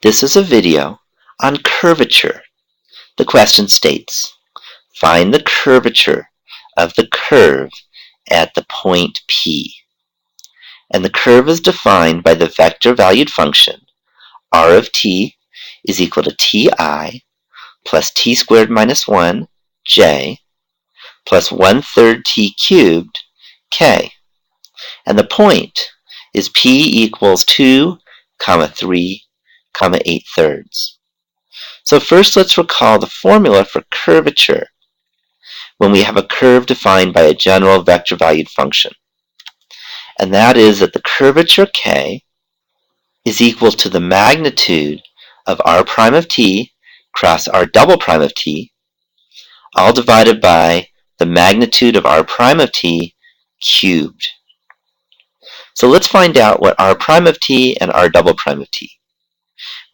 This is a video on curvature. The question states, find the curvature of the curve at the point P. And the curve is defined by the vector-valued function r of t is equal to ti plus t squared minus 1 j plus 1/3 t cubed k. And the point is p equals 2, 3, 8/3. So first let's recall the formula for curvature when we have a curve defined by a general vector-valued function. And that is that the curvature k is equal to the magnitude of r prime of t cross r double prime of t, all divided by the magnitude of r prime of t cubed. So let's find out what r prime of t and r double prime of t.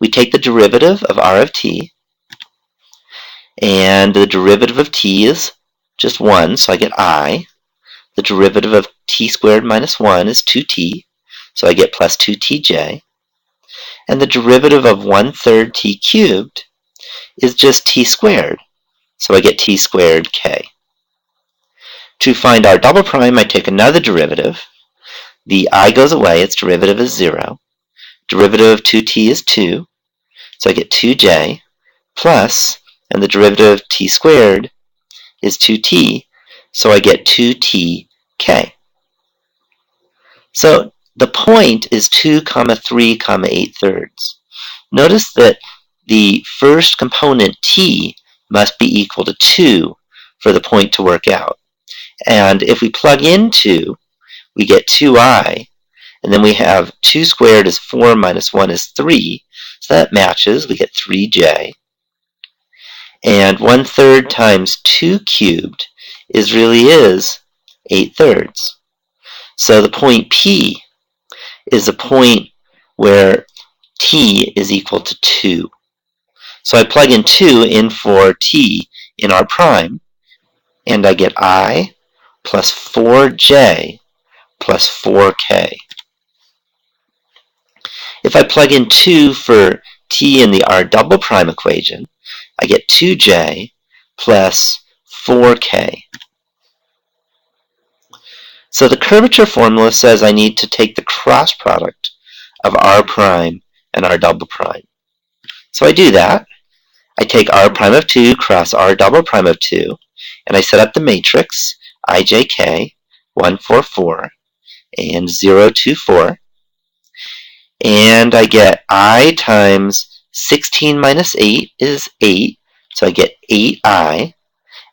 We take the derivative of r of t, and the derivative of t is just 1, so I get I. The derivative of t squared minus 1 is 2t, so I get plus 2tj. And the derivative of 1/3 t cubed is just t squared, so I get t squared k. To find r double prime, I take another derivative. The I goes away, its derivative is 0. Derivative of 2t is 2, so I get 2j plus, and the derivative of t squared is 2t, so I get 2tk. So the point is 2, 3, 8/3. Notice that the first component t must be equal to 2 for the point to work out. And if we plug in 2, we get 2i, and then we have 2 squared is 4 minus 1 is 3, so that matches. We get 3j. And 1/3 times 2 cubed really is 8/3. So the point P is a point where t is equal to 2. So I plug in 2 in for t in r prime, and I get I plus 4j plus 4k. If I plug in 2 for t in the r double prime equation, I get 2j plus 4k. So the curvature formula says I need to take the cross product of r prime and r double prime. So I do that. I take r prime of 2 cross r double prime of 2, and I set up the matrix ijk 1, 4, 4 and 0, 2, 4. And I get I times 16 minus 8 is 8, so I get 8i.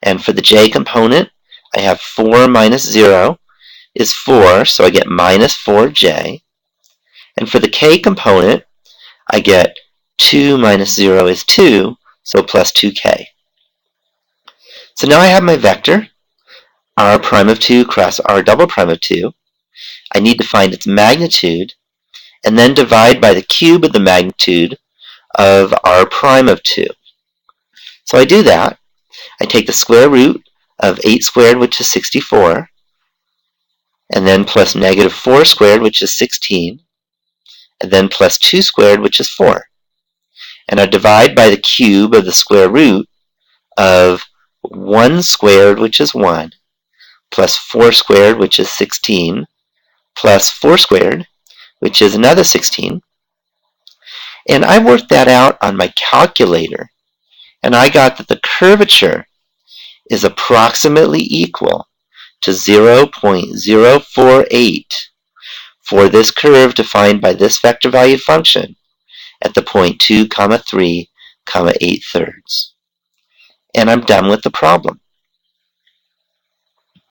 And for the j component, I have 4 minus 0 is 4, so I get minus 4j. And for the k component, I get 2 minus 0 is 2, so plus 2k. So now I have my vector, r prime of 2 cross r double prime of 2. I need to find its magnitude, and then divide by the cube of the magnitude of r prime of 2. So I do that. I take the square root of 8 squared, which is 64, and then plus negative 4 squared, which is 16, and then plus 2 squared, which is 4. And I divide by the cube of the square root of 1 squared, which is 1, plus 4 squared, which is 16, plus 4 squared, which is another 16. And I worked that out on my calculator, and I got that the curvature is approximately equal to 0.048 for this curve defined by this vector-valued function at the point 2, 3, 8/3. And I'm done with the problem.